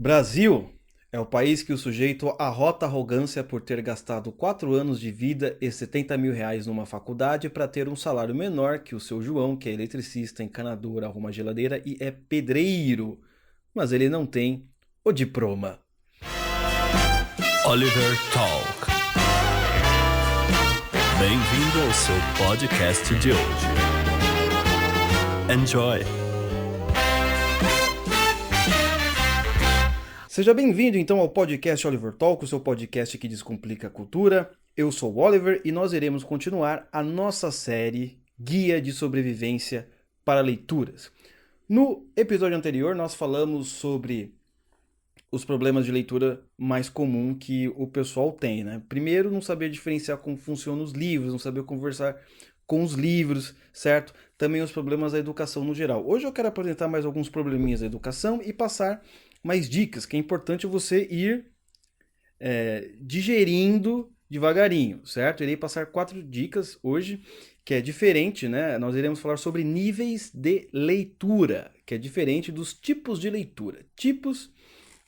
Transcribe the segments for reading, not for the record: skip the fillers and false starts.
Brasil é o país que o sujeito arrota arrogância por ter gastado 4 anos de vida e 70 mil reais numa faculdade para ter um salário menor que o seu João, que é eletricista, encanador, arruma geladeira e é pedreiro. Mas ele não tem o diploma. Oliver Talk. Bem-vindo ao seu podcast de hoje. Enjoy! Seja bem-vindo então ao podcast Oliver Talk, o seu podcast que descomplica a cultura. Eu sou o Oliver e nós iremos continuar a nossa série Guia de Sobrevivência para Leituras. No episódio anterior nós falamos sobre os problemas de leitura mais comum que o pessoal tem, né? Primeiro, não saber diferenciar como funcionam os livros, não saber conversar com os livros, certo? Também os problemas da educação no geral. Hoje eu quero apresentar mais alguns probleminhas da educação e passar mais dicas, que é importante você ir digerindo devagarinho, certo? Irei passar 4 dicas hoje, que é diferente, né? Nós iremos falar sobre níveis de leitura, que é diferente dos tipos de leitura. Tipos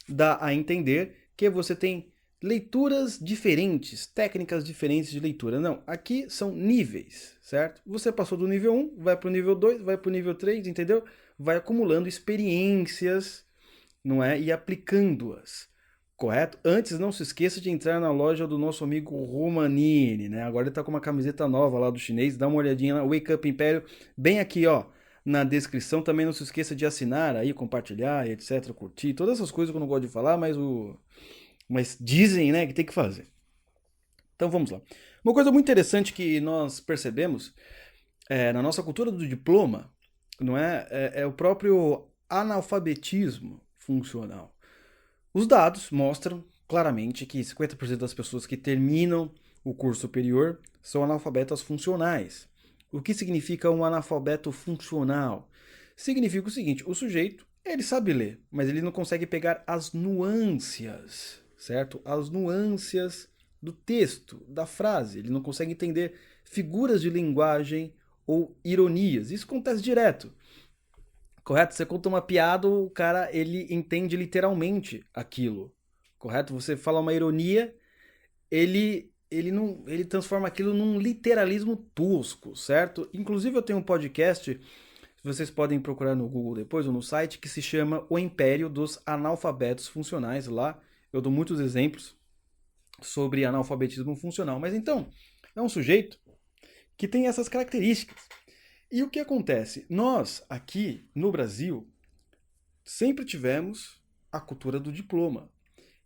dá a entender que você tem leituras diferentes, técnicas diferentes de leitura. Não, aqui são níveis, certo? Você passou do nível 1, vai para o nível 2, vai para o nível 3, entendeu? Vai acumulando experiências, não é? E aplicando-as, correto? Antes, não se esqueça de entrar na loja do nosso amigo Romanini, né? Agora ele está com uma camiseta nova lá do chinês, dá uma olhadinha lá, Wake Up Império, bem aqui, ó, na descrição. Também não se esqueça de assinar aí, compartilhar, etc, curtir, todas essas coisas que eu não gosto de falar, mas dizem, né, que tem que fazer. Então vamos lá. Uma coisa muito interessante que nós percebemos na nossa cultura do diploma, não é? É o próprio analfabetismo funcional. Os dados mostram claramente que 50% das pessoas que terminam o curso superior são analfabetas funcionais. O que significa um analfabeto funcional? Significa o seguinte: o sujeito, ele sabe ler, mas ele não consegue pegar as nuances, certo? As nuances do texto, da frase. Ele não consegue entender figuras de linguagem ou ironias. Isso acontece direto. Correto? Você conta uma piada, o cara ele entende literalmente aquilo. Correto? Você fala uma ironia, ele transforma aquilo num literalismo tosco, certo? Inclusive eu tenho um podcast, vocês podem procurar no Google depois ou no site, que se chama O Império dos Analfabetos Funcionais. Lá eu dou muitos exemplos sobre analfabetismo funcional. Mas então, é um sujeito que tem essas características. E o que acontece? Nós, aqui no Brasil, sempre tivemos a cultura do diploma.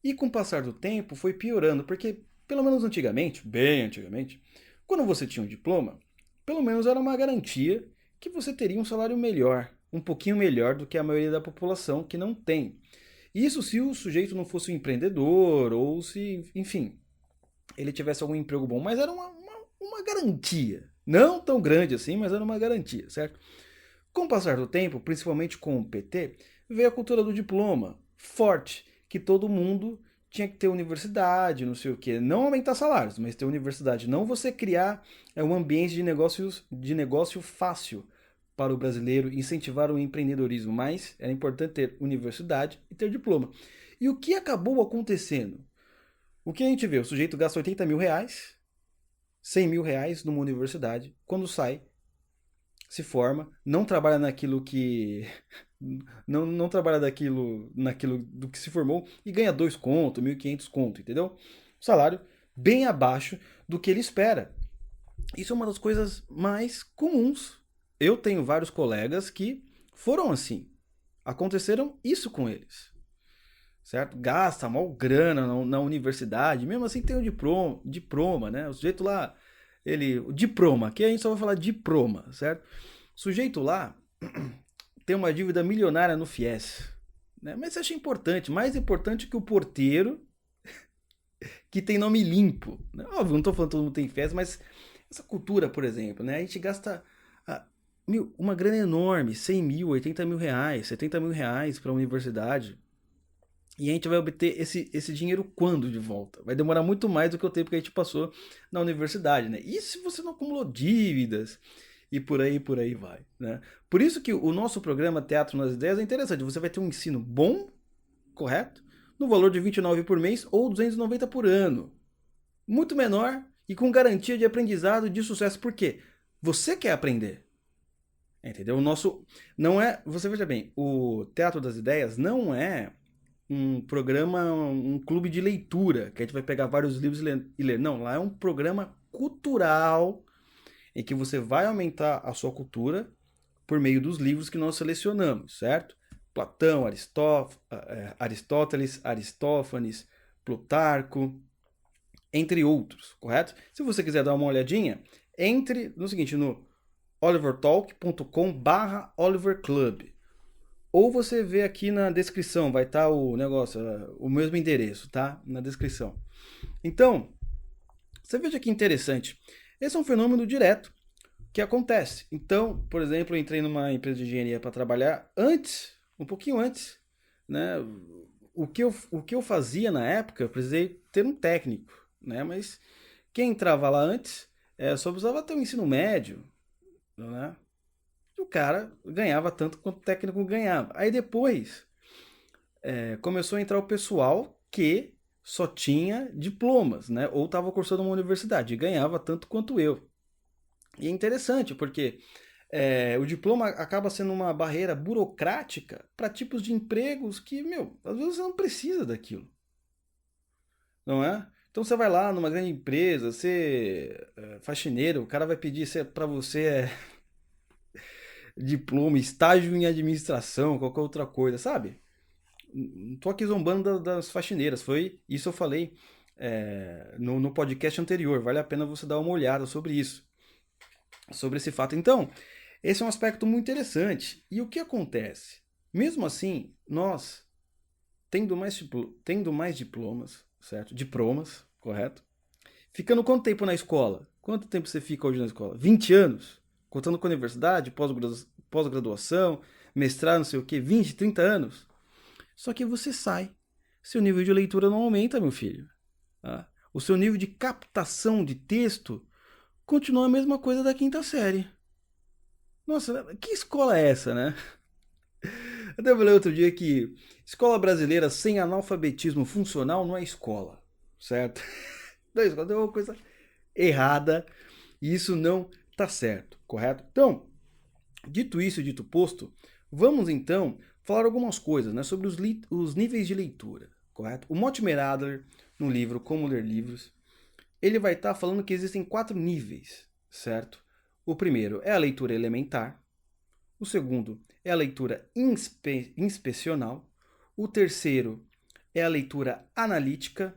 E com o passar do tempo foi piorando, porque, pelo menos antigamente, bem antigamente, quando você tinha um diploma, pelo menos era uma garantia que você teria um salário melhor, um pouquinho melhor do que a maioria da população que não tem. Isso se o sujeito não fosse um empreendedor, ou se, enfim, ele tivesse algum emprego bom, mas era uma garantia. Não tão grande assim, mas era uma garantia, certo? Com o passar do tempo, principalmente com o PT, veio a cultura do diploma, forte, que todo mundo tinha que ter universidade, não sei o quê. Não aumentar salários, mas ter universidade. Não você criar um ambiente de negócio fácil para o brasileiro, incentivar o empreendedorismo, mas era importante ter universidade e ter diploma. E o que acabou acontecendo? O que a gente vê? O sujeito gasta 80 mil reais, 100 mil reais numa universidade, quando sai, se forma, não trabalha naquilo que. Não trabalha naquilo do que se formou e ganha 2 conto, 1.500 conto, entendeu? Salário bem abaixo do que ele espera. Isso é uma das coisas mais comuns. Eu tenho vários colegas que foram assim. Aconteceram isso com eles. Certo? Gasta mal grana na universidade, mesmo assim tem o diploma, né? O sujeito lá, o diploma, aqui a gente só vai falar diploma, certo? O sujeito lá tem uma dívida milionária no FIES, né? Mas você acha importante, mais importante que o porteiro que tem nome limpo, né? Óbvio, não estou falando que todo mundo tem FIES, mas essa cultura, por exemplo, né? A gente gasta uma grana enorme, 100 mil, 80 mil reais, 70 mil reais para a universidade. E a gente vai obter esse dinheiro quando de volta? Vai demorar muito mais do que o tempo que a gente passou na universidade, né? E se você não acumulou dívidas? E por aí vai, né? Por isso que o nosso programa Teatro nas Ideias é interessante. Você vai ter um ensino bom correto? No valor de R$29 por mês ou R$290 por ano. Muito menor e com garantia de aprendizado e de sucesso. Por quê? Você quer aprender. Entendeu? O nosso não é, você veja bem, o Teatro das Ideias não é um programa, um clube de leitura, que a gente vai pegar vários livros e ler. Não, lá é um programa cultural em que você vai aumentar a sua cultura por meio dos livros que nós selecionamos, certo? Platão, Aristóteles, Aristófanes, Plutarco, entre outros, correto? Se você quiser dar uma olhadinha, entre no seguinte, no olivertalk.com/oliverclub. Ou você vê aqui na descrição, vai estar o negócio, o mesmo endereço, tá? Na descrição. Então, você veja que interessante. Esse é um fenômeno direto que acontece. Então, por exemplo, eu entrei numa empresa de engenharia para trabalhar um pouquinho antes, né? O que eu fazia na época, eu precisei ter um técnico, né? Mas quem entrava lá antes só precisava ter um ensino médio, né? E o cara ganhava tanto quanto o técnico ganhava. Aí depois começou a entrar o pessoal que só tinha diplomas, né? Ou estava cursando uma universidade e ganhava tanto quanto eu. E é interessante porque o diploma acaba sendo uma barreira burocrática para tipos de empregos que, às vezes você não precisa daquilo, não é? Então você vai lá numa grande empresa, você faxineiro, o cara vai pedir para você diploma, estágio em administração, qualquer outra coisa, sabe? Não tô aqui zombando das faxineiras, foi isso eu falei no podcast anterior, vale a pena você dar uma olhada sobre isso, sobre esse fato. Então, esse é um aspecto muito interessante. E o que acontece? Mesmo assim, nós, tendo mais diplomas, certo? Diplomas, correto? Ficando quanto tempo na escola? Quanto tempo você fica hoje na escola? 20 anos? Contando com a universidade, pós-graduação, mestrado, não sei o quê, 20, 30 anos? Só que você sai. Seu nível de leitura não aumenta, meu filho. Tá? O seu nível de captação de texto continua a mesma coisa da quinta série. Nossa, que escola é essa, né? Eu até falei outro dia que escola brasileira sem analfabetismo funcional não é escola, certo? Não é escola, é uma coisa errada e isso não tá certo, correto? Então, dito isso e dito posto, vamos então falar algumas coisas, né, sobre os níveis de leitura, correto? O Mortimer Adler, no livro Como Ler Livros, ele vai estar falando que existem 4 níveis, certo? O primeiro é a leitura elementar, o segundo é a leitura inspecional, o terceiro é a leitura analítica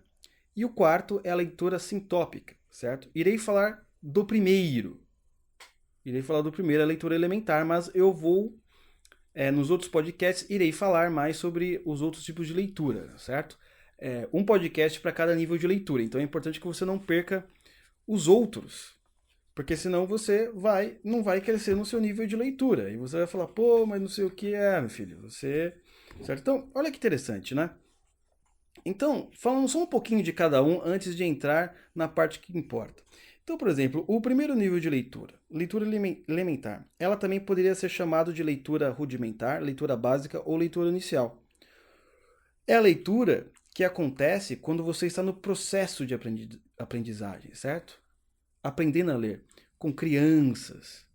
e o quarto é a leitura sintópica, certo? Irei falar do primeiro, a leitura elementar, mas eu vou, nos outros podcasts, irei falar mais sobre os outros tipos de leitura, certo? Um podcast para cada nível de leitura, então é importante que você não perca os outros, porque senão você não vai crescer no seu nível de leitura. E você vai falar, pô, mas não sei o que é, meu filho. Você. Certo? Então, olha que interessante, né? Então, falando só um pouquinho de cada um antes de entrar na parte que importa. Então, por exemplo, o primeiro nível de leitura elementar, ela também poderia ser chamada de leitura rudimentar, leitura básica ou leitura inicial. É a leitura que acontece quando você está no processo de aprendizagem, certo? Aprendendo a ler com crianças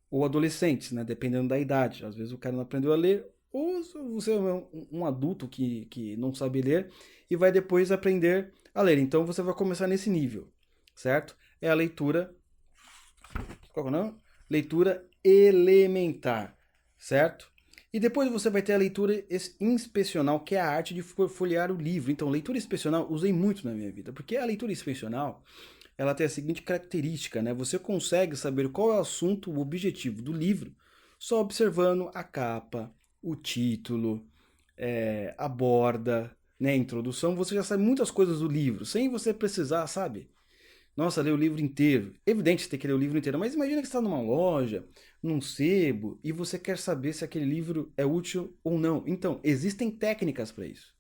ou adolescentes, né? Dependendo da idade. Às vezes o cara não aprendeu a ler, ou você é um adulto que não sabe ler e vai depois aprender a ler. Então você vai começar nesse nível, certo? É a leitura, qual é o nome? Leitura elementar, certo? E depois você vai ter a leitura inspecional, que é a arte de folhear o livro. Então, leitura inspecional usei muito na minha vida, porque a leitura inspecional ela tem a seguinte característica, né? Você consegue saber qual é o assunto, o objetivo do livro, só observando a capa, o título, a borda, né? A introdução. Você já sabe muitas coisas do livro, sem você precisar, sabe? Nossa, ler o livro inteiro. Evidente que você tem que ler o livro inteiro, mas imagina que você está numa loja, num sebo, e você quer saber se aquele livro é útil ou não. Então, existem técnicas para isso,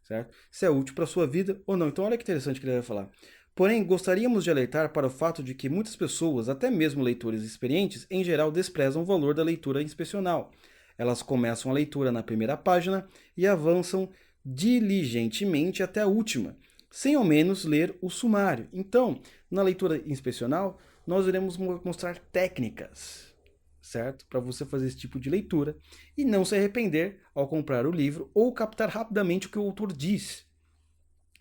certo? Se é útil para a sua vida ou não. Então, olha que interessante que ele vai falar. Porém, gostaríamos de alertar para o fato de que muitas pessoas, até mesmo leitores experientes, em geral desprezam o valor da leitura inspecional. Elas começam a leitura na primeira página e avançam diligentemente até a última, sem ao menos ler o sumário. Então, na leitura inspecional, nós iremos mostrar técnicas, certo? Para você fazer esse tipo de leitura e não se arrepender ao comprar o livro ou captar rapidamente o que o autor diz,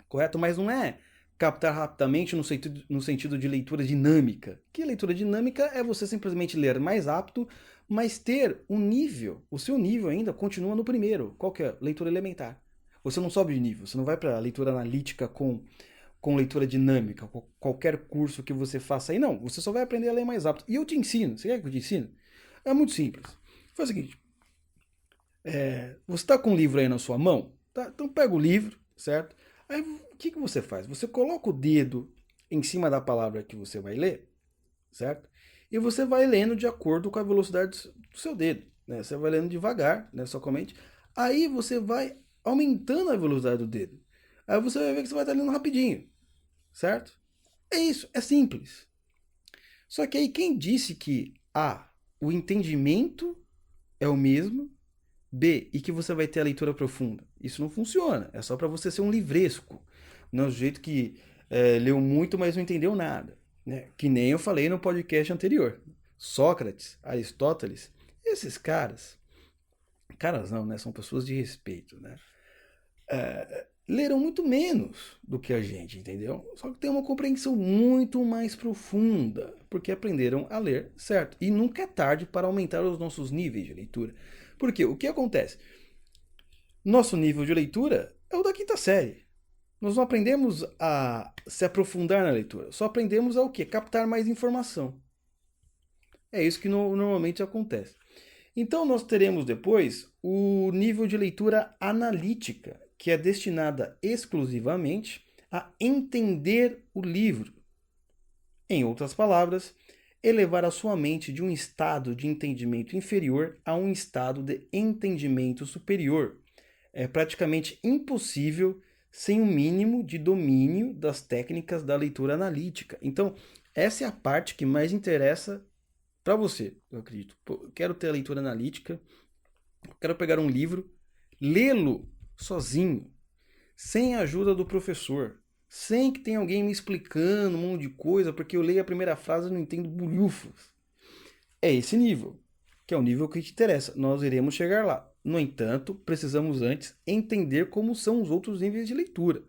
correto? Mas não é captar rapidamente no sentido de leitura dinâmica. Que leitura dinâmica é você simplesmente ler mais rápido, mas ter um nível, o seu nível ainda continua no primeiro. Qual que é? Leitura elementar. Você não sobe de nível, você não vai para leitura analítica com leitura dinâmica, qualquer curso que você faça aí, não. Você só vai aprender a ler mais rápido. E eu te ensino. Você quer que eu te ensine? É muito simples. Faz o seguinte. Você está com o livro aí na sua mão? Tá? Então pega o livro, certo? Aí o que você faz? Você coloca o dedo em cima da palavra que você vai ler, certo? E você vai lendo de acordo com a velocidade do seu dedo. Né? Você vai lendo devagar, né, somente. Aí você vai aumentando a velocidade do dedo. Aí você vai ver que você vai estar lendo rapidinho, certo? É isso, é simples. Só que aí quem disse que A, o entendimento é o mesmo, B, e que você vai ter a leitura profunda? Isso não funciona, é só para você ser um livresco. Não é o jeito que leu muito, mas não entendeu nada. Né? Que nem eu falei no podcast anterior. Sócrates, Aristóteles, esses caras não, né? São pessoas de respeito, né? Leram muito menos do que a gente, entendeu? Só que tem uma compreensão muito mais profunda, porque aprenderam a ler, certo? E nunca é tarde para aumentar os nossos níveis de leitura. Porque o que acontece? Nosso nível de leitura é o da quinta série. Nós não aprendemos a se aprofundar na leitura, só aprendemos a o quê? Captar mais informação. É isso que normalmente acontece. Então nós teremos depois o nível de leitura analítica, que é destinada exclusivamente a entender o livro. Em outras palavras, elevar a sua mente de um estado de entendimento inferior a um estado de entendimento superior. É praticamente impossível sem um mínimo de domínio das técnicas da leitura analítica. Então, essa é a parte que mais interessa para você, eu acredito. Pô, eu quero ter a leitura analítica, eu quero pegar um livro, lê-lo sozinho, sem a ajuda do professor, sem que tenha alguém me explicando um monte de coisa, porque eu leio a primeira frase e não entendo bulhufas. É esse nível, que é o nível que te interessa. Nós iremos chegar lá. No entanto, precisamos antes entender como são os outros níveis de leitura.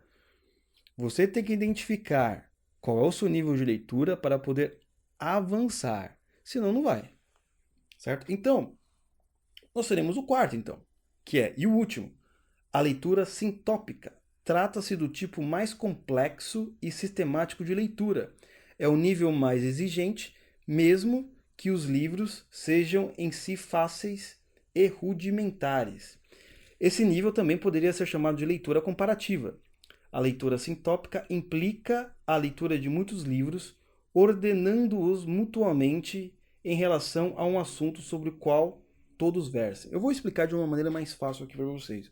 Você tem que identificar qual é o seu nível de leitura para poder avançar. Senão não vai. Certo? Então, nós teremos o quarto, então, que é, e o último, a leitura sintópica. Trata-se do tipo mais complexo e sistemático de leitura. É o nível mais exigente, mesmo que os livros sejam em si fáceis e rudimentares. Esse nível também poderia ser chamado de leitura comparativa. A leitura sintópica implica a leitura de muitos livros, ordenando-os mutuamente em relação a um assunto sobre o qual todos versam. Eu vou explicar de uma maneira mais fácil aqui para vocês.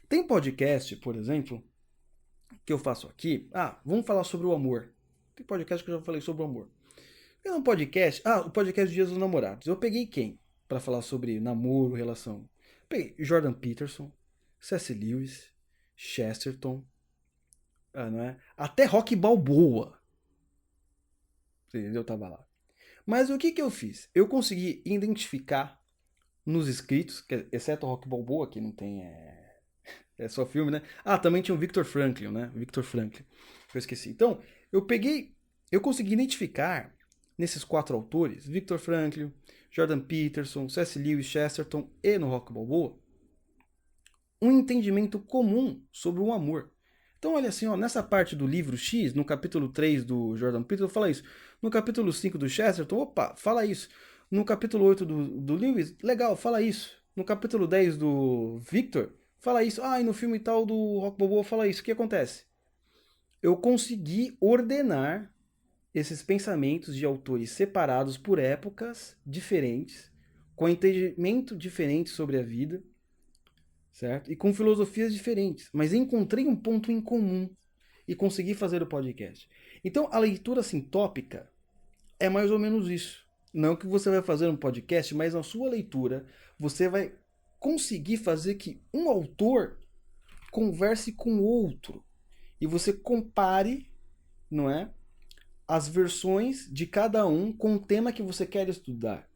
Tem podcast, por exemplo, que eu faço aqui. Vamos falar sobre o amor. Tem podcast que eu já falei sobre o amor. Tem um podcast, o podcast Dias dos Namorados. Eu peguei quem para falar sobre namoro, relação? Peguei Jordan Peterson, C.S. Lewis, Chesterton, não é? Até Rock Balboa. Você entendeu? Eu tava lá. Mas o que eu fiz? Eu consegui identificar nos escritos, exceto o Rock Balboa, que não tem. É só filme, né? Também tinha o Viktor Frankl, né? Viktor Frankl. Eu esqueci. Então, eu consegui identificar nesses 4 autores, Viktor Frankl, Jordan Peterson, C.S. Lewis, Chesterton e no Rock Balboa, um entendimento comum sobre o amor. Então, olha assim, nessa parte do livro X, no capítulo 3 do Jordan Peterson, fala isso. No capítulo 5 do Chesterton, fala isso. No capítulo 8 do Lewis, legal, fala isso. No capítulo 10 do Victor, fala isso. E no filme tal do Rock Balboa, fala isso. O que acontece? Eu consegui ordenar esses pensamentos de autores separados por épocas diferentes, com entendimento diferente sobre a vida, certo? E com filosofias diferentes, mas encontrei um ponto em comum e consegui fazer o podcast. Então, a leitura sintópica é mais ou menos isso. Não que você vai fazer um podcast, mas na sua leitura você vai conseguir fazer que um autor converse com o outro e você compare, não é, as versões de cada um com o tema que você quer estudar.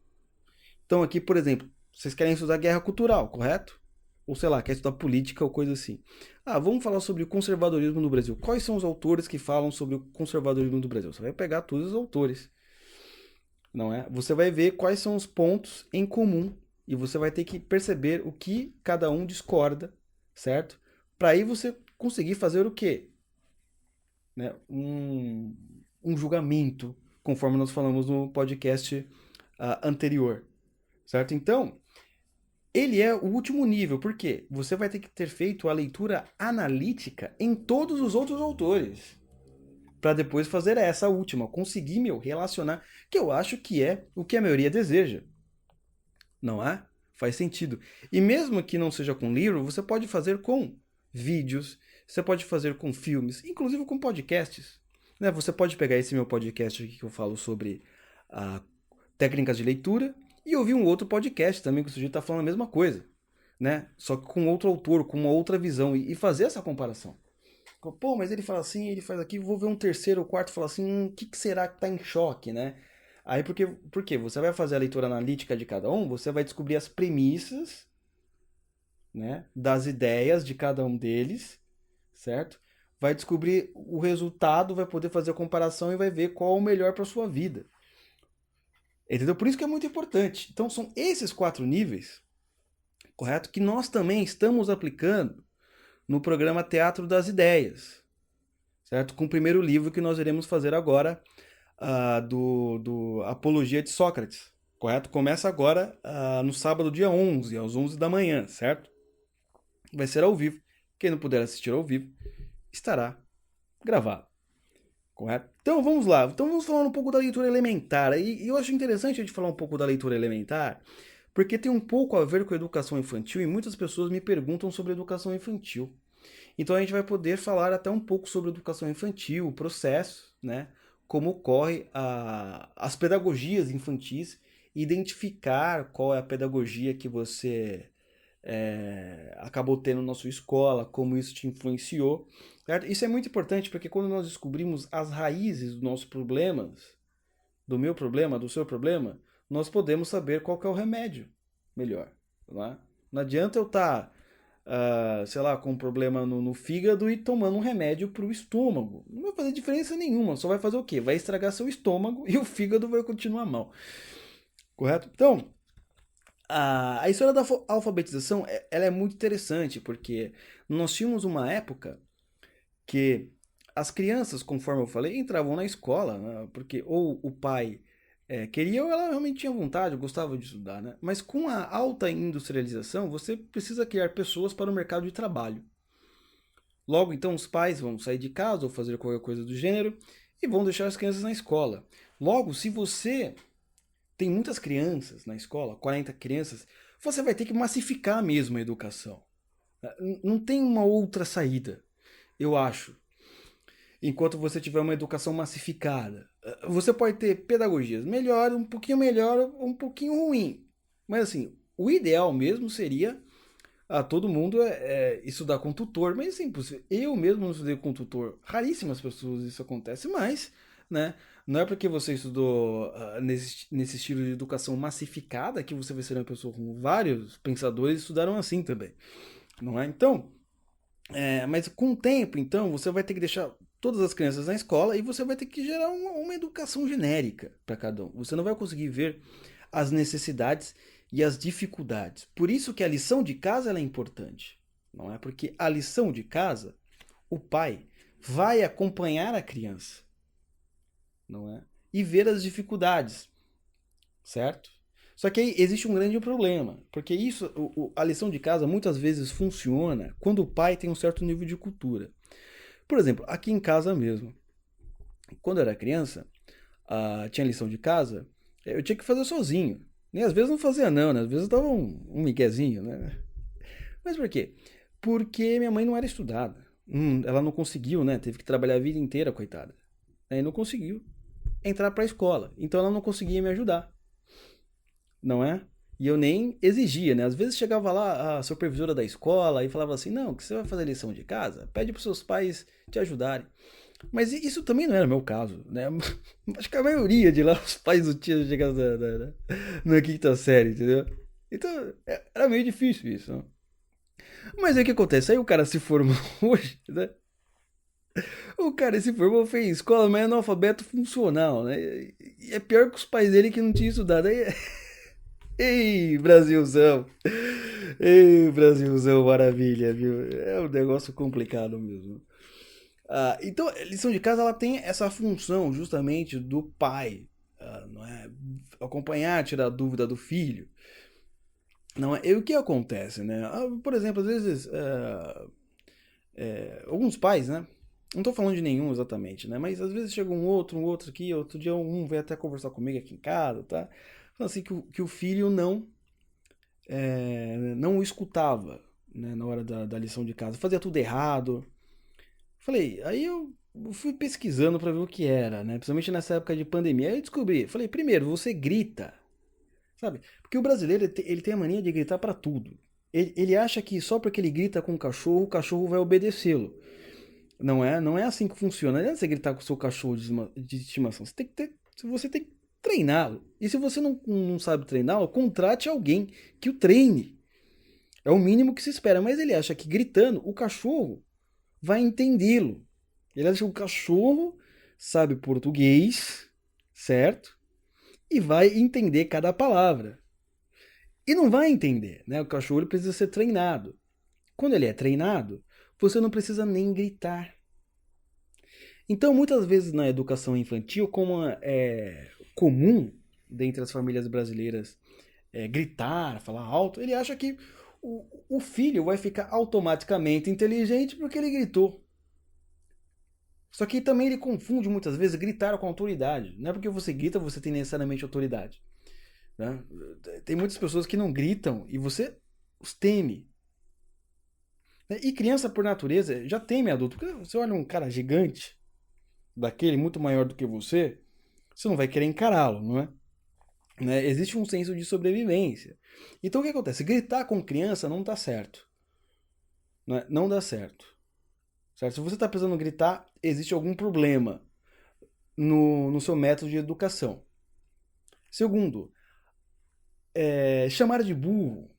Então aqui, por exemplo, vocês querem estudar guerra cultural, correto? Ou sei lá, quer estudar política ou coisa assim. Vamos falar sobre o conservadorismo no Brasil. Quais são os autores que falam sobre o conservadorismo do Brasil? Você vai pegar todos os autores, não é? Você vai ver quais são os pontos em comum e você vai ter que perceber o que cada um discorda, certo? Para aí você conseguir fazer o quê? Né? Um julgamento, conforme nós falamos no podcast anterior, certo? Então, ele é o último nível, porque você vai ter que ter feito a leitura analítica em todos os outros autores, para depois fazer essa última, conseguir, relacionar, que eu acho que é o que a maioria deseja. Não é? Faz sentido. E mesmo que não seja com livro, você pode fazer com vídeos, você pode fazer com filmes, inclusive com podcasts. Né? Você pode pegar esse meu podcast aqui que eu falo sobre técnicas de leitura e ouvir um outro podcast também que o sujeito está falando a mesma coisa. Né? Só que com outro autor, com uma outra visão e fazer essa comparação. Pô, mas ele fala assim, ele faz aqui, vou ver um terceiro ou quarto e falar assim, o que será que está em choque, né? Aí porque você vai fazer a leitura analítica de cada um, você vai descobrir as premissas, né, das ideias de cada um deles, certo? Vai descobrir o resultado, vai poder fazer a comparação e vai ver qual é o melhor para sua vida. Entendeu? Por isso que é muito importante. Então são esses 4 níveis, correto? Que nós também estamos aplicando no programa Teatro das Ideias, certo? Com o primeiro livro que nós iremos fazer agora, do Apologia de Sócrates, correto? Começa agora no sábado, dia 11, às 11 da manhã, certo? Vai ser ao vivo. Quem não puder assistir ao vivo, estará gravado, correto? Então vamos lá. Então vamos falar um pouco da leitura elementar. E eu acho interessante a gente falar um pouco da leitura elementar, porque tem um pouco a ver com a educação infantil e muitas pessoas me perguntam sobre educação infantil. Então a gente vai poder falar até um pouco sobre educação infantil, o processo, né? Como ocorre as pedagogias infantis, identificar qual é a pedagogia que você acabou tendo na sua escola, como isso te influenciou. Certo? Isso é muito importante porque quando nós descobrimos as raízes dos nossos problemas, do meu problema, do seu problema, nós podemos saber qual que é o remédio melhor. Não é? Não adianta eu estar, sei lá, com um problema no fígado e tomando um remédio para o estômago. Não vai fazer diferença nenhuma, só vai fazer o quê? Vai estragar seu estômago e o fígado vai continuar mal. Correto? Então, a história da alfabetização ela é muito interessante, porque nós tínhamos uma época que as crianças, conforme eu falei, entravam na escola, né? Porque ou o pai queria ou ela realmente tinha vontade, gostava de estudar, né? Mas com a alta industrialização, você precisa criar pessoas para o mercado de trabalho. Logo, então, os pais vão sair de casa ou fazer qualquer coisa do gênero e vão deixar as crianças na escola. Logo, se você tem muitas crianças na escola, 40 crianças, você vai ter que massificar mesmo a educação. Não tem uma outra saída, eu acho. Enquanto você tiver uma educação massificada. Você pode ter pedagogias melhor, um pouquinho ruim. Mas assim, o ideal mesmo seria todo mundo estudar com tutor. Mas assim, eu mesmo não estudei com tutor. Raríssimas pessoas isso acontece, mas né, não é porque você estudou nesse estilo de educação massificada que você vai ser uma pessoa ruim. Vários pensadores estudaram assim também. Não é? Então, mas com o tempo, então, você vai ter que deixar todas as crianças na escola e você vai ter que gerar uma educação genérica para cada um. Você não vai conseguir ver as necessidades e as dificuldades. Por isso que a lição de casa ela é importante. Não é? Porque a lição de casa, o pai vai acompanhar a criança, não é? E ver as dificuldades, certo? Só que aí existe um grande problema, porque a lição de casa muitas vezes funciona quando o pai tem um certo nível de cultura. Por exemplo, aqui em casa mesmo, quando eu era criança, tinha lição de casa, eu tinha que fazer sozinho. E às vezes não fazia não, né? Às vezes eu dava um miguezinho, né? Mas por quê? Porque minha mãe não era estudada. Ela não conseguiu, né? Teve que trabalhar a vida inteira, coitada. Aí não conseguiu entrar para a escola. Então ela não conseguia me ajudar. Não é? E eu nem exigia, né? Às vezes chegava lá a supervisora da escola e falava assim, não, que você vai fazer lição de casa? Pede para seus pais te ajudarem. Mas isso também não era meu caso, né? Acho que a maioria de lá, os pais não tinham chegado na quinta série, entendeu? Então, era meio difícil isso, né? Mas aí o que acontece? Aí o cara se formou hoje, né? O cara se formou, fez escola, mas é analfabeto funcional, né? E é pior que os pais dele que não tinham estudado. Aí, ei, Brasilzão! Ei, Brasilzão, maravilha, viu? É um negócio complicado mesmo. Então, a lição de casa ela tem essa função justamente do pai, não é? Acompanhar, tirar a dúvida do filho. Não é? E o que acontece, né? Por exemplo, às vezes, alguns pais, né? Não tô falando de nenhum exatamente, né? Mas às vezes chega um outro aqui, outro dia um veio até conversar comigo aqui em casa, tá? Falando assim que o filho não o escutava, né? Na hora da lição de casa, fazia tudo errado. Falei, aí eu fui pesquisando pra ver o que era, né? Principalmente nessa época de pandemia. Aí eu descobri, falei, primeiro, você grita, sabe? Porque o brasileiro ele tem a mania de gritar pra tudo. Ele acha que só porque ele grita com o cachorro vai obedecê-lo. Não é assim que funciona. Não adianta você gritar com o seu cachorro de estimação. Você tem que treiná-lo. E se você não sabe treiná-lo, contrate alguém que o treine. É o mínimo que se espera. Mas ele acha que gritando, o cachorro vai entendê-lo. Ele acha que o cachorro sabe português, certo? E vai entender cada palavra. E não vai entender, né? O cachorro ele precisa ser treinado. Quando ele é treinado, você não precisa nem gritar. Então, muitas vezes na educação infantil, como é comum dentre as famílias brasileiras gritar, falar alto, ele acha que o filho vai ficar automaticamente inteligente porque ele gritou. Só que também ele confunde muitas vezes gritar com autoridade. Não é porque você grita, você tem necessariamente autoridade. Né? Tem muitas pessoas que não gritam e você os teme. E criança, por natureza, já teme adulto. Porque você olha um cara gigante, daquele muito maior do que você não vai querer encará-lo, não é? Né? Existe um senso de sobrevivência. Então o que acontece? Gritar com criança não dá certo. Não dá certo. Certo? Se você está precisando gritar, existe algum problema no seu método de educação. Segundo, chamar de burro.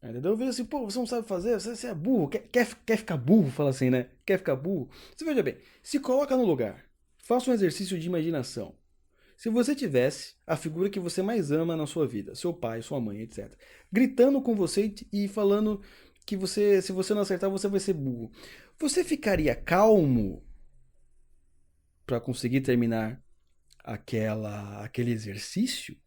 Entendeu? Eu vejo assim, pô, você não sabe fazer, você é burro, quer ficar burro, fala assim, né? Quer ficar burro? Você veja bem, se coloca no lugar, faça um exercício de imaginação. Se você tivesse a figura que você mais ama na sua vida, seu pai, sua mãe, etc., gritando com você e falando que se você não acertar, você vai ser burro. Você ficaria calmo para conseguir terminar aquele exercício?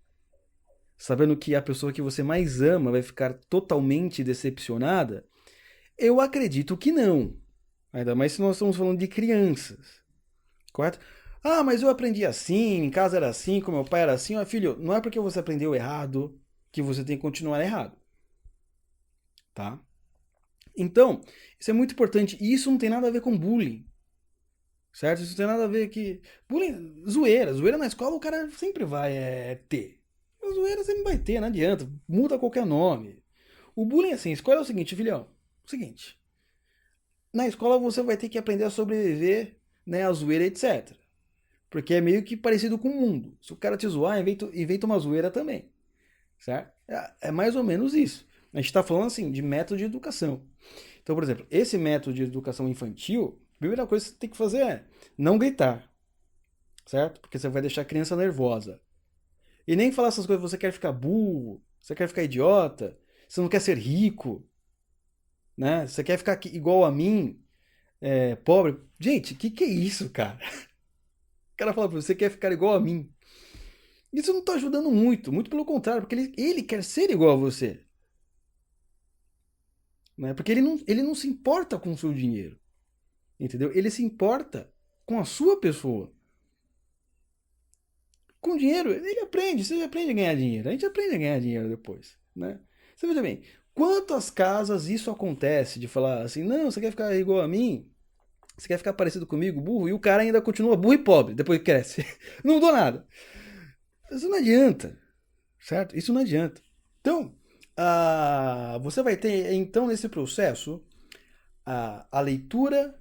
Sabendo que a pessoa que você mais ama vai ficar totalmente decepcionada? Eu acredito que não. Ainda mais se nós estamos falando de crianças. Correto? Ah, mas eu aprendi assim, em casa era assim, com meu pai era assim. Ó, filho, não é porque você aprendeu errado que você tem que continuar errado. Tá? Então, isso é muito importante. E isso não tem nada a ver com bullying. Certo? Isso não tem nada a ver que. Bullying, zoeira. Zoeira na escola o cara sempre vai ter. A zoeira sempre vai ter, não adianta. Muda qualquer nome. O bullying, assim, a escola é o seguinte, filhão. O seguinte. Na escola você vai ter que aprender a sobreviver, né, a zoeira, etc. Porque é meio que parecido com o mundo. Se o cara te zoar, inventa uma zoeira também. Certo? É mais ou menos isso. A gente está falando assim de método de educação. Então, por exemplo, esse método de educação infantil, a primeira coisa que você tem que fazer é não gritar. Certo? Porque você vai deixar a criança nervosa. E nem falar essas coisas, você quer ficar burro, você quer ficar idiota, você não quer ser rico, né? Você quer ficar igual a mim, pobre. Gente, que é isso, cara? O cara fala pra você quer ficar igual a mim. Isso não tá ajudando muito, muito pelo contrário, porque ele quer ser igual a você. Né? Porque ele não se importa com o seu dinheiro. Entendeu? Ele se importa com a sua pessoa. Com dinheiro, ele aprende, você aprende a ganhar dinheiro. A gente aprende a ganhar dinheiro depois. Né? Você veja bem, quantas casas isso acontece de falar assim, não, você quer ficar igual a mim? Você quer ficar parecido comigo, burro? E o cara ainda continua burro e pobre, depois que cresce. Não mudou nada. Isso não adianta. Certo? Isso não adianta. Então, Você vai ter, então, nesse processo, a leitura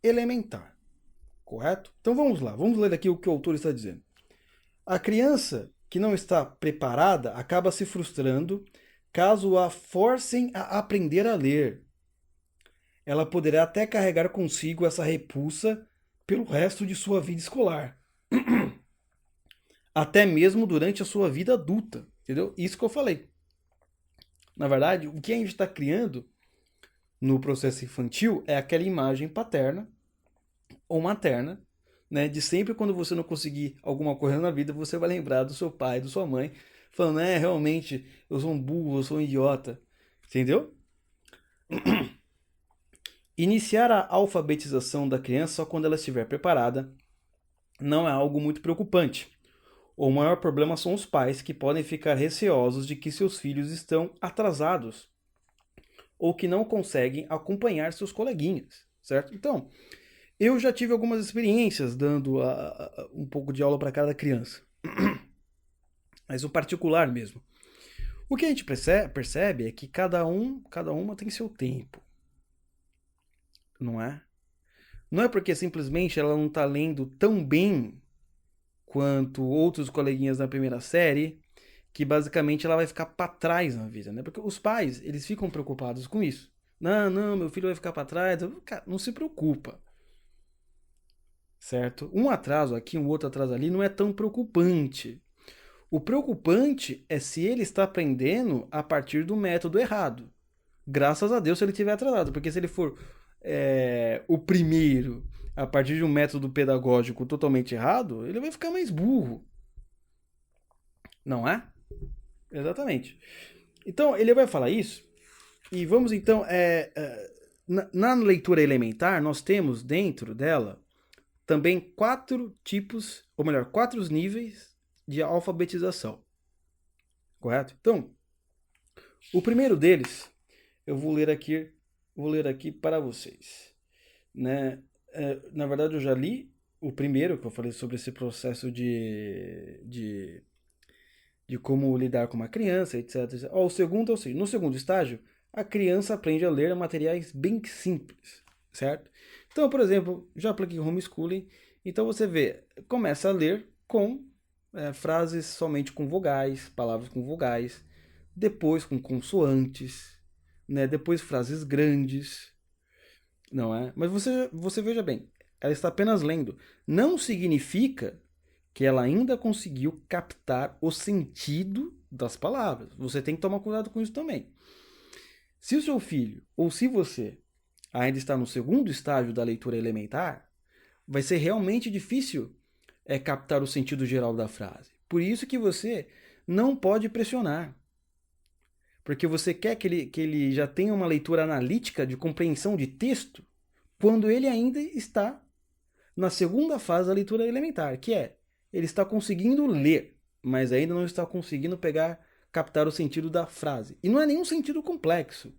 elementar, correto? Então vamos lá, vamos ler aqui o que o autor está dizendo. A criança que não está preparada acaba se frustrando caso a forcem a aprender a ler. Ela poderá até carregar consigo essa repulsa pelo resto de sua vida escolar. Até mesmo durante a sua vida adulta. Entendeu? Isso que eu falei. Na verdade, o que a gente está criando no processo infantil é aquela imagem paterna ou materna, né, de sempre quando você não conseguir alguma coisa na vida, você vai lembrar do seu pai, da sua mãe, falando, realmente, eu sou um burro, eu sou um idiota. Entendeu? Iniciar a alfabetização da criança só quando ela estiver preparada não é algo muito preocupante. O maior problema são os pais que podem ficar receosos de que seus filhos estão atrasados ou que não conseguem acompanhar seus coleguinhas, certo? Então, eu já tive algumas experiências dando um pouco de aula para cada criança, mas o particular mesmo. O que a gente percebe é que cada uma tem seu tempo, não é? Não é porque simplesmente ela não está lendo tão bem quanto outros coleguinhas da primeira série, que basicamente ela vai ficar para trás na vida, né? Porque os pais, eles ficam preocupados com isso. Não, meu filho vai ficar para trás. Cara, não se preocupa. Certo? Um atraso aqui, um outro atraso ali, não é tão preocupante. O preocupante é se ele está aprendendo a partir do método errado. Graças a Deus se ele estiver atrasado, porque se ele for o primeiro a partir de um método pedagógico totalmente errado, ele vai ficar mais burro. Não é? Exatamente. Então, ele vai falar isso, e vamos então. Na leitura elementar, nós temos dentro dela também 4 tipos, ou melhor, 4 níveis de alfabetização. Correto? Então, o primeiro deles, eu vou ler aqui para vocês. Né? Na verdade, eu já li o primeiro, que eu falei sobre esse processo de como lidar com uma criança, etc. O segundo é o seguinte: no segundo estágio, a criança aprende a ler materiais bem simples, certo? Então, por exemplo, já apliquei homeschooling, então você vê, começa a ler com frases somente com vogais, palavras com vogais, depois com consoantes, né? Depois frases grandes, não é? Mas você veja bem, ela está apenas lendo. Não significa que ela ainda conseguiu captar o sentido das palavras. Você tem que tomar cuidado com isso também. Se o seu filho, ou se você, ainda está no segundo estágio da leitura elementar, vai ser realmente difícil captar o sentido geral da frase. Por isso que você não pode pressionar. Porque você quer que ele já tenha uma leitura analítica de compreensão de texto, quando ele ainda está na segunda fase da leitura elementar, que é ele está conseguindo ler, mas ainda não está conseguindo captar o sentido da frase. E não é nenhum sentido complexo.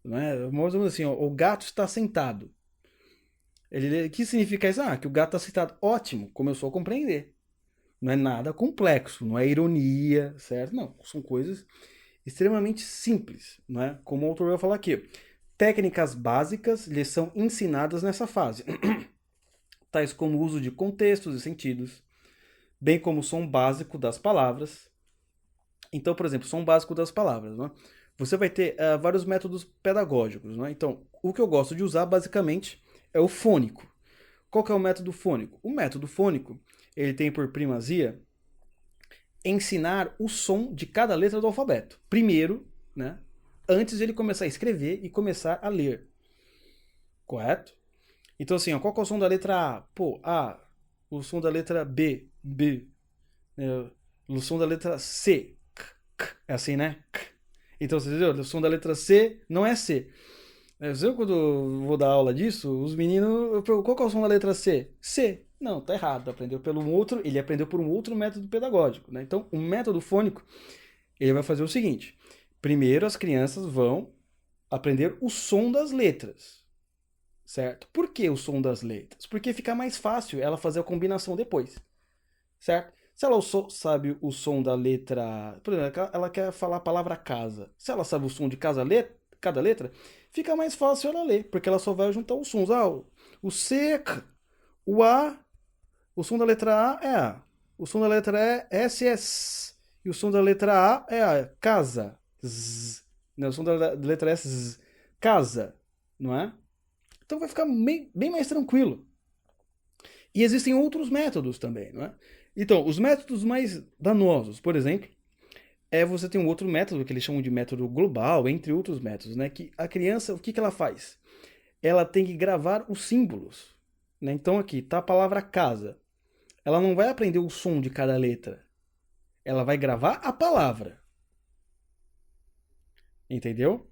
Não é? Mais ou menos assim, o gato está sentado. O que significa isso? Que o gato está sentado. Ótimo, começou a compreender. Não é nada complexo, não é ironia, certo? Não, são coisas extremamente simples, não é? Como o autor vai falar aqui. Técnicas básicas lhes são ensinadas nessa fase, tais como o uso de contextos e sentidos, bem como o som básico das palavras. Então, por exemplo, som básico das palavras. Né? Você vai ter vários métodos pedagógicos. Né? Então, o que eu gosto de usar, basicamente, é o fônico. Qual que é o método fônico? O método fônico, ele tem por primazia ensinar o som de cada letra do alfabeto. Primeiro, né? Antes de ele começar a escrever e começar a ler. Correto? Então, assim, qual que é o som da letra A? Pô, A. O som da letra B, B. O som da letra C, K. É assim, né? K. Então, você entendeu? O som da letra C não é C. Eu, quando vou dar aula disso, os meninos... Qual que é o som da letra C? C. Não, tá errado. Ele aprendeu por um outro método pedagógico. Né? Então, o método fônico, ele vai fazer o seguinte. Primeiro, as crianças vão aprender o som das letras. Certo? Por que o som das letras? Porque fica mais fácil ela fazer a combinação depois. Certo? Se ela sabe o som da letra. Por exemplo, ela quer falar a palavra casa. Se ela sabe o som de cada letra, fica mais fácil ela ler, porque ela só vai juntar os sons. O C, o A, o som da letra A é A. O som da letra E é S, S. E o som da letra A é A. Casa. Z. Não, o som da letra S, Z. Casa. Não é? Então vai ficar bem mais tranquilo. E existem outros métodos também, não é? Então, os métodos mais danosos, por exemplo, você tem um outro método que eles chamam de método global, entre outros métodos, né? Que a criança, o que ela faz? Ela tem que gravar os símbolos, né? Então aqui tá a palavra casa. Ela não vai aprender o som de cada letra. Ela vai gravar a palavra. Entendeu?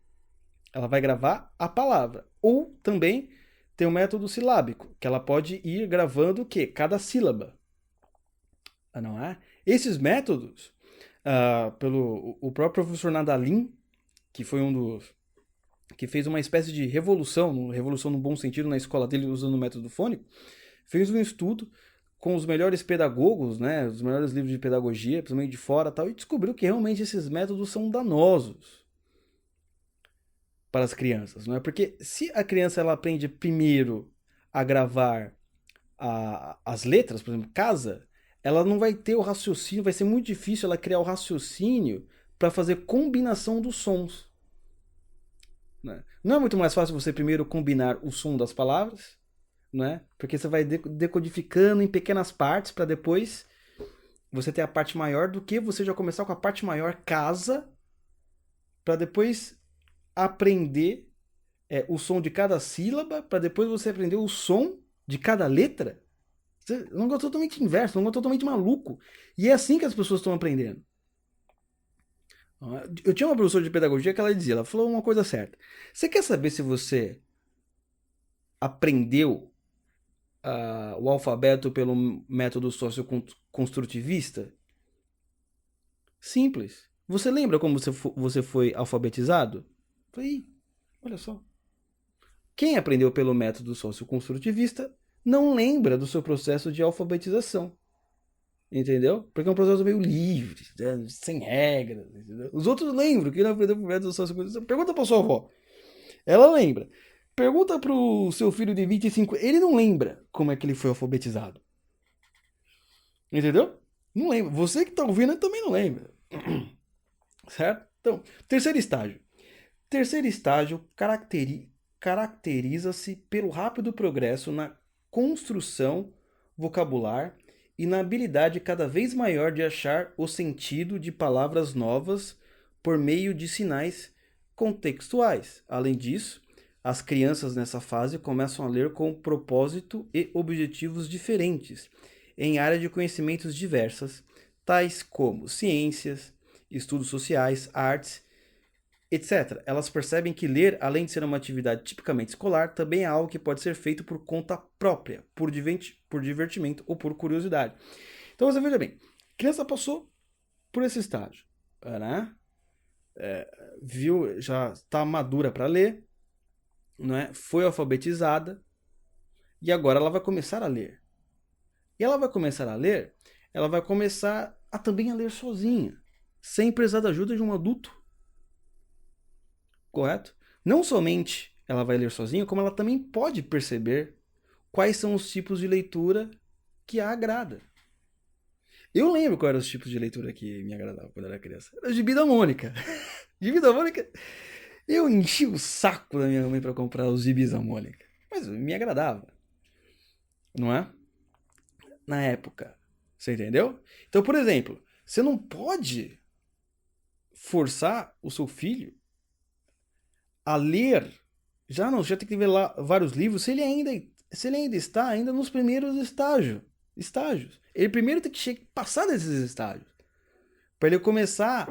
Ela vai gravar a palavra. Ou também tem o método silábico, que ela pode ir gravando o quê? Cada sílaba. Não é? Esses métodos, pelo o próprio professor Nadalin, que foi um dos que fez uma espécie de revolução no bom sentido na escola dele usando o método fônico, fez um estudo com os melhores pedagogos, né, os melhores livros de pedagogia, principalmente de fora, tal, e descobriu que realmente esses métodos são danosos para as crianças, não é? Porque se a criança ela aprende primeiro a gravar as letras, por exemplo, casa, ela não vai ter o raciocínio, vai ser muito difícil ela criar o raciocínio para fazer combinação dos sons. Né? Não é muito mais fácil você primeiro combinar o som das palavras, né? Porque você vai decodificando em pequenas partes para depois você ter a parte maior do que você já começar com a parte maior, casa, para depois aprender o som de cada sílaba, para depois você aprender o som de cada letra. É um negócio totalmente inverso, um negócio totalmente maluco. E é assim que as pessoas estão aprendendo. Eu tinha uma professora de pedagogia que ela dizia, ela falou uma coisa certa. Você quer saber se você aprendeu o alfabeto pelo método socioconstrutivista? Simples. Você lembra como você foi alfabetizado? Falei, olha só. Quem aprendeu pelo método socioconstrutivista não lembra do seu processo de alfabetização. Entendeu? Porque é um processo meio livre, né? Sem regras. Entendeu? Os outros lembram que não aprendeu por método socioconstrutivista. Pergunta pra sua avó. Ela lembra. Pergunta pro seu filho de 25. Ele não lembra como é que ele foi alfabetizado. Entendeu? Não lembra. Você que tá ouvindo também não lembra. Certo? Então, terceiro estágio. Terceiro estágio caracteriza-se pelo rápido progresso na construção vocabular e na habilidade cada vez maior de achar o sentido de palavras novas por meio de sinais contextuais. Além disso, as crianças nessa fase começam a ler com propósito e objetivos diferentes em áreas de conhecimentos diversas, tais como ciências, estudos sociais, artes, etc. Elas percebem que ler, além de ser uma atividade tipicamente escolar, também é algo que pode ser feito por conta própria, por divertimento ou por curiosidade. Então você veja bem, a criança passou por esse estágio, né? Viu, já está madura para ler, né? Foi alfabetizada e agora ela vai começar a ler. E ela vai começar a ler, ela vai começar também a ler sozinha, sem precisar da ajuda de um adulto. Correto? Não somente ela vai ler sozinha, como ela também pode perceber quais são os tipos de leitura que a agrada. Eu lembro quais eram os tipos de leitura que me agradavam quando eu era criança. Era o Gibi da Mônica. Gibi da Mônica. Eu enchi o saco da minha mãe para comprar os gibis da Mônica. Mas me agradava. Não é? Na época. Você entendeu? Então, por exemplo, você não pode forçar o seu filho a ler. Já tem que ver lá vários livros se ele ainda está nos primeiros estágios. Ele primeiro tem que passar desses estágios para ele começar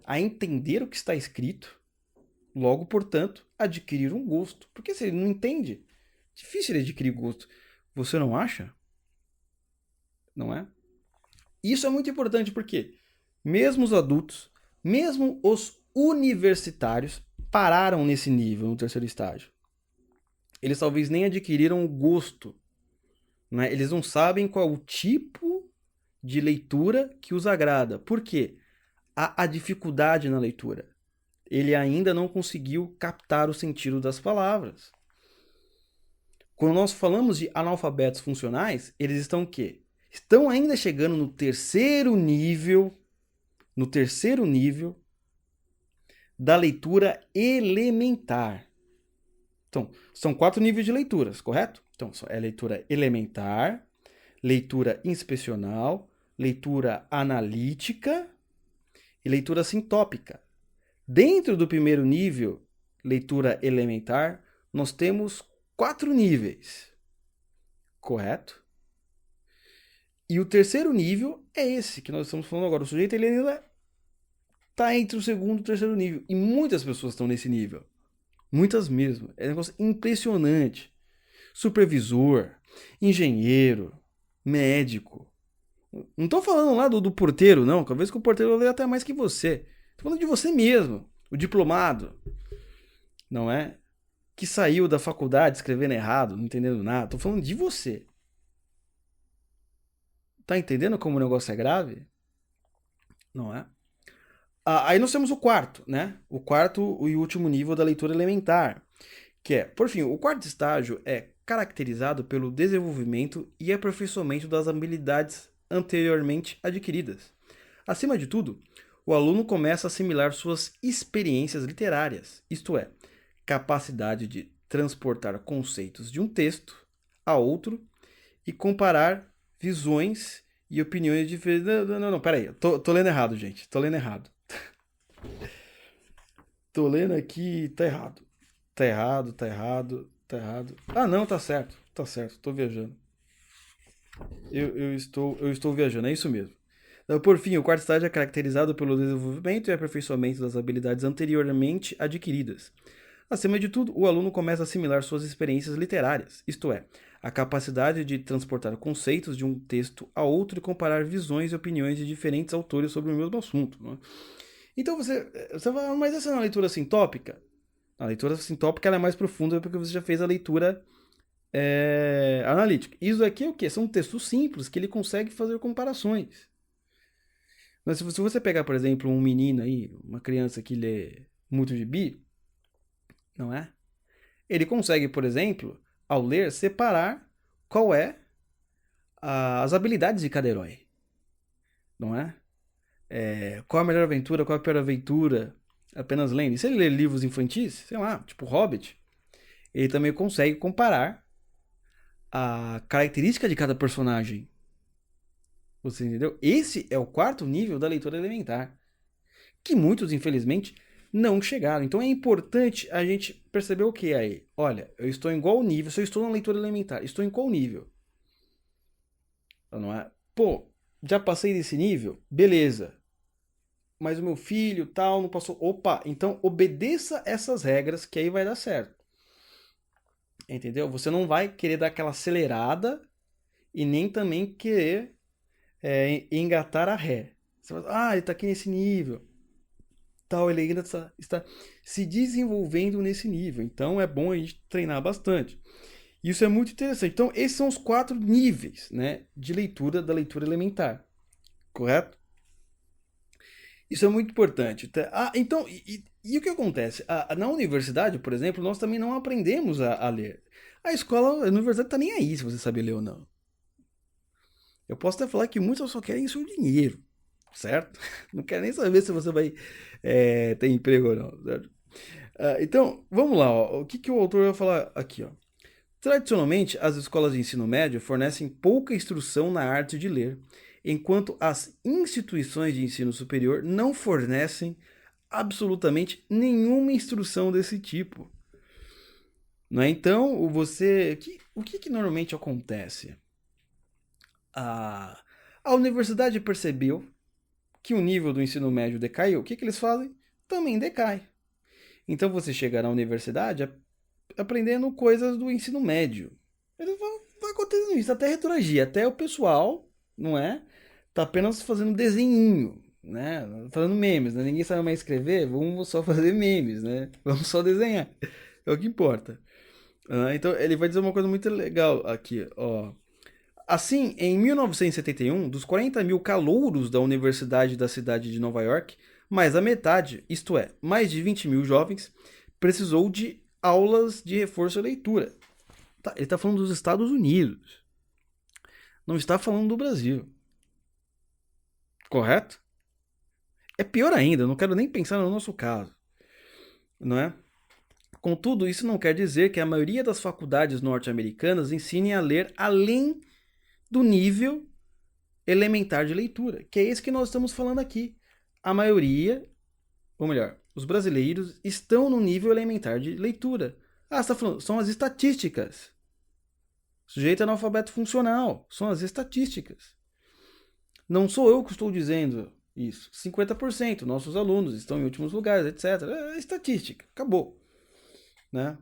a entender o que está escrito, logo, portanto, adquirir um gosto. Porque se ele não entende, é difícil ele adquirir gosto. Você não acha? Não é? Isso é muito importante porque mesmo os adultos, mesmo os universitários, pararam nesse nível, no terceiro estágio. Eles talvez nem adquiriram o gosto. Né? Eles não sabem qual o tipo de leitura que os agrada. Por quê? Há a dificuldade na leitura. Ele ainda não conseguiu captar o sentido das palavras. Quando nós falamos de analfabetos funcionais, eles estão o quê? Estão ainda chegando no terceiro nível da leitura elementar. Então, são 4 níveis de leituras, correto? Então, é leitura elementar, leitura inspecional, leitura analítica e leitura sintópica. Dentro do primeiro nível, leitura elementar, nós temos 4 níveis, correto? E o terceiro nível é esse que nós estamos falando agora. O sujeito ele ainda está entre o segundo e o terceiro nível. E muitas pessoas estão nesse nível. Muitas mesmo. É um negócio impressionante. Supervisor, engenheiro, médico. Não estou falando lá do porteiro, não. Talvez que o porteiro lê até mais que você. Estou falando de você mesmo. O diplomado. Não é? Que saiu da faculdade escrevendo errado, não entendendo nada. Estou falando de você. Tá entendendo como o negócio é grave? Não é? Aí nós temos o quarto, né? O quarto e último nível da leitura elementar. Que é, por fim, o quarto estágio é caracterizado pelo desenvolvimento e aperfeiçoamento das habilidades anteriormente adquiridas. Acima de tudo, o aluno começa a assimilar suas experiências literárias, isto é, capacidade de transportar conceitos de um texto a outro e comparar visões e opiniões diferentes. Não, peraí, tô lendo errado, gente, tô lendo errado. Tô lendo aqui, tá errado. Tá errado. Ah, não, tá certo, tô viajando. Eu estou viajando, é isso mesmo. Então, por fim, o quarto estágio é caracterizado pelo desenvolvimento e aperfeiçoamento das habilidades anteriormente adquiridas. Acima de tudo, o aluno começa a assimilar suas experiências literárias, isto é, a capacidade de transportar conceitos de um texto a outro e comparar visões e opiniões de diferentes autores sobre o mesmo assunto. Né? Então você fala, mas essa é uma leitura sintópica? A leitura sintópica ela é mais profunda porque você já fez a leitura analítica. Isso aqui é o quê? São textos simples que ele consegue fazer comparações. Mas se você pegar, por exemplo, um menino aí, uma criança que lê muito gibi, não é? Ele consegue, por exemplo, ao ler, separar qual é as habilidades de cada herói. Não é? Qual a melhor aventura, qual a pior aventura, apenas lendo. E se ele ler livros infantis, sei lá, tipo Hobbit, ele também consegue comparar a característica de cada personagem. Você entendeu? Esse é o quarto nível da leitura elementar, que muitos, infelizmente, não chegaram. Então é importante a gente perceber o que aí. Olha, eu estou em qual nível? Se eu estou na leitura elementar, estou em qual nível? Não é? Pô, já passei desse nível? Beleza. Mas o meu filho tal não passou. Opa, então obedeça essas regras que aí vai dar certo. Entendeu? Você não vai querer dar aquela acelerada e nem também querer engatar a ré. Você vai, ele está aqui nesse nível. Tal, ele ainda está se desenvolvendo nesse nível. Então é bom a gente treinar bastante. Isso é muito interessante. Então esses são os 4 níveis, né, de leitura da leitura elementar. Correto? Isso é muito importante. Então, e o que acontece? Na universidade, por exemplo, nós também não aprendemos a ler. A escola, a universidade tá nem aí se você sabe ler ou não. Eu posso até falar que muitos só querem seu dinheiro, certo? Não querem nem saber se você vai ter emprego ou não, certo? Então, vamos lá. Ó. O que o autor vai falar aqui? Ó. Tradicionalmente, as escolas de ensino médio fornecem pouca instrução na arte de ler, enquanto as instituições de ensino superior não fornecem absolutamente nenhuma instrução desse tipo. Não é? Então, o que normalmente acontece? A universidade percebeu que o nível do ensino médio decaiu. O que eles fazem? Também decai. Então, você chega na universidade aprendendo coisas do ensino médio. Ele vai acontecendo isso, até retroagir, até o pessoal, não é? Tá apenas fazendo desenhinho, né? Fazendo memes, né? Ninguém sabe mais escrever, vamos só fazer memes, né? Vamos só desenhar. É o que importa. Então ele vai dizer uma coisa muito legal aqui, ó. Assim, em 1971, dos 40 mil calouros da Universidade da cidade de Nova York, mais da metade, isto é, mais de 20 mil jovens, precisou de aulas de reforço à leitura. Tá, ele está falando dos Estados Unidos. Não está falando do Brasil. Correto? É pior ainda, eu não quero nem pensar no nosso caso. Não é? Contudo, isso não quer dizer que a maioria das faculdades norte-americanas ensinem a ler além do nível elementar de leitura, que é esse que nós estamos falando aqui. A maioria, ou melhor, os brasileiros estão no nível elementar de leitura. Ah, você está falando, são as estatísticas. Sujeito analfabeto funcional, são as estatísticas. Não sou eu que estou dizendo isso. 50% nossos alunos estão em últimos lugares, etc. É estatística, acabou. Né?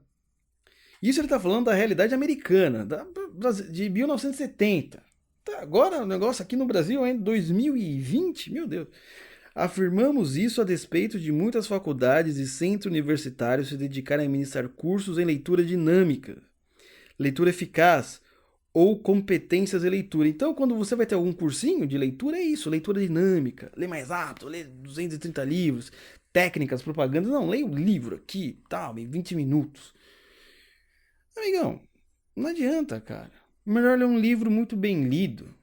Isso ele está falando da realidade americana, de 1970. Agora o negócio aqui no Brasil é em 2020, meu Deus. Afirmamos isso a despeito de muitas faculdades e centros universitários se dedicarem a ministrar cursos em leitura dinâmica, leitura eficaz ou competências em leitura. Então, quando você vai ter algum cursinho de leitura, é isso, leitura dinâmica, lê mais rápido, lê 230 livros, técnicas, propagandas. Não, leia um livro aqui, tal, em 20 minutos. Amigão, não adianta, cara. Melhor ler um livro muito bem lido.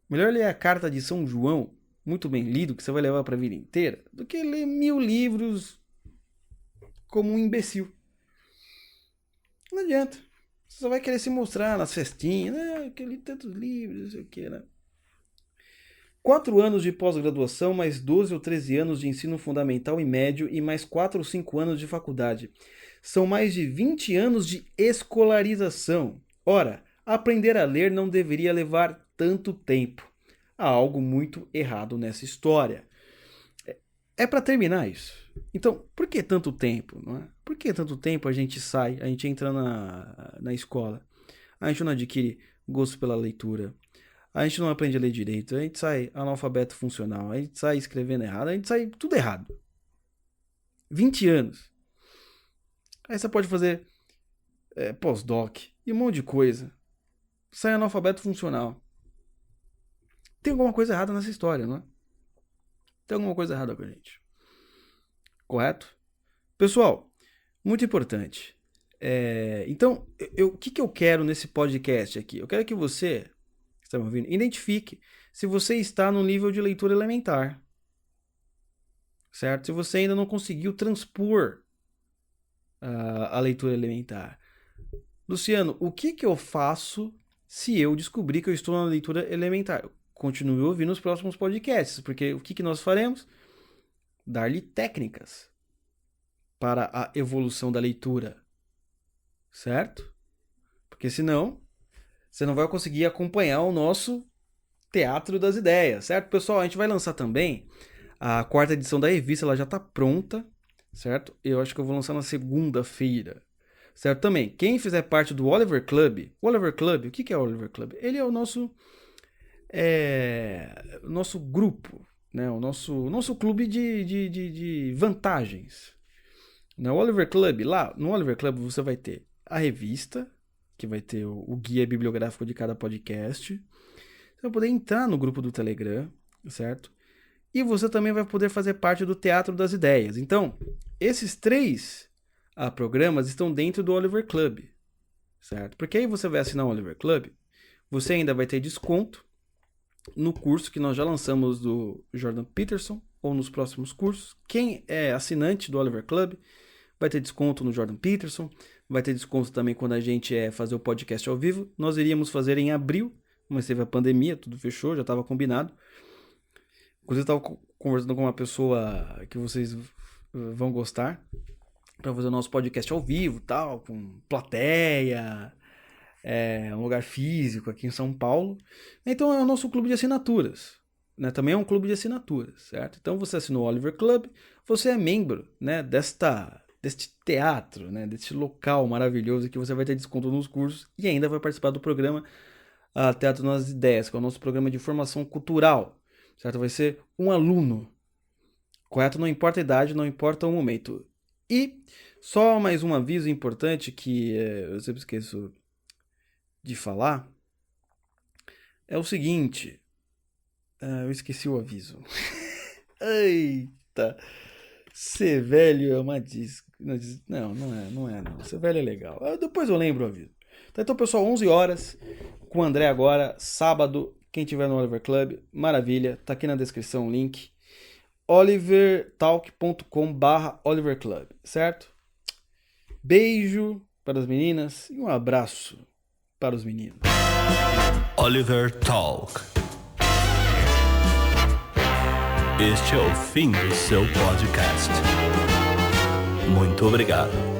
Melhor ler a Carta de São João, muito bem lido, que você vai levar para a vida inteira, do que ler 1000 livros como um imbecil. Não adianta. Você só vai querer se mostrar nas festinhas, né? Que eu li tantos livros, não sei o que, né? 4 anos de pós-graduação, mais 12 ou 13 anos de ensino fundamental e médio e mais 4 ou 5 anos de faculdade. São mais de 20 anos de escolarização. Ora, aprender a ler não deveria levar tanto tempo. Há algo muito errado nessa história. É para terminar isso. Então, por que tanto tempo? Não é? Por que tanto tempo a gente sai, a gente entra na escola, a gente não adquire gosto pela leitura, a gente não aprende a ler direito, a gente sai analfabeto funcional, a gente sai escrevendo errado, a gente sai tudo errado. 20 anos. Aí você pode fazer pós-doc e um monte de coisa. Sai analfabeto funcional. Tem alguma coisa errada nessa história, não é? Tem alguma coisa errada com a gente. Correto? Pessoal, muito importante. Então, o que eu quero nesse podcast aqui? Eu quero que você, que está me ouvindo, identifique se você está no nível de leitura elementar. Certo? Se você ainda não conseguiu transpor a leitura elementar. Luciano, o que eu faço se eu descobrir que eu estou na leitura elementar? Continue ouvindo os próximos podcasts, porque o que nós faremos? Dar-lhe técnicas para a evolução da leitura, certo? Porque senão você não vai conseguir acompanhar o nosso Teatro das Ideias, certo? Pessoal, a gente vai lançar também a 4ª edição da revista, ela já está pronta, certo? Eu acho que eu vou lançar na segunda-feira, certo? Também, quem fizer parte do Oliver Club, o que é o Oliver Club? Ele é o nosso grupo, né? O nosso clube de vantagens. No Oliver Club, lá no Oliver Club você vai ter a revista, que vai ter o guia bibliográfico de cada podcast. Você vai poder entrar no grupo do Telegram, certo? E você também vai poder fazer parte do Teatro das Ideias. Então, esses 3 programas estão dentro do Oliver Club, certo? Porque aí você vai assinar o Oliver Club, você ainda vai ter desconto no curso que nós já lançamos do Jordan Peterson, ou nos próximos cursos. Quem é assinante do Oliver Club vai ter desconto no Jordan Peterson, vai ter desconto também quando a gente fazer o podcast ao vivo. Nós iríamos fazer em abril, mas teve a pandemia, tudo fechou, já estava combinado. Inclusive eu estava conversando com uma pessoa que vocês vão gostar, para fazer o nosso podcast ao vivo, tal, com plateia, um lugar físico aqui em São Paulo. Então é o nosso clube de assinaturas, né? Também é um clube de assinaturas, certo? Então você assinou o Oliver Club, você é membro, né, deste teatro, né, deste local maravilhoso que você vai ter desconto nos cursos e ainda vai participar do programa Teatro nas Ideias, que é o nosso programa de formação cultural, certo? Vai ser um aluno, correto? Não importa a idade, não importa o momento. E só mais um aviso importante que eu sempre esqueço de falar. é o seguinte. Eu esqueci o aviso. Eita. Ser velho é uma não é. Ser velho é legal. Depois eu lembro o aviso. Então, pessoal, 11 horas com o André agora, sábado. Quem tiver no Oliver Club, maravilha. Tá aqui na descrição o link. olivertalk.com/Oliver Club, certo? Beijo para as meninas e um abraço para os meninos. Oliver Talk. Este é o fim do seu podcast. Muito obrigado.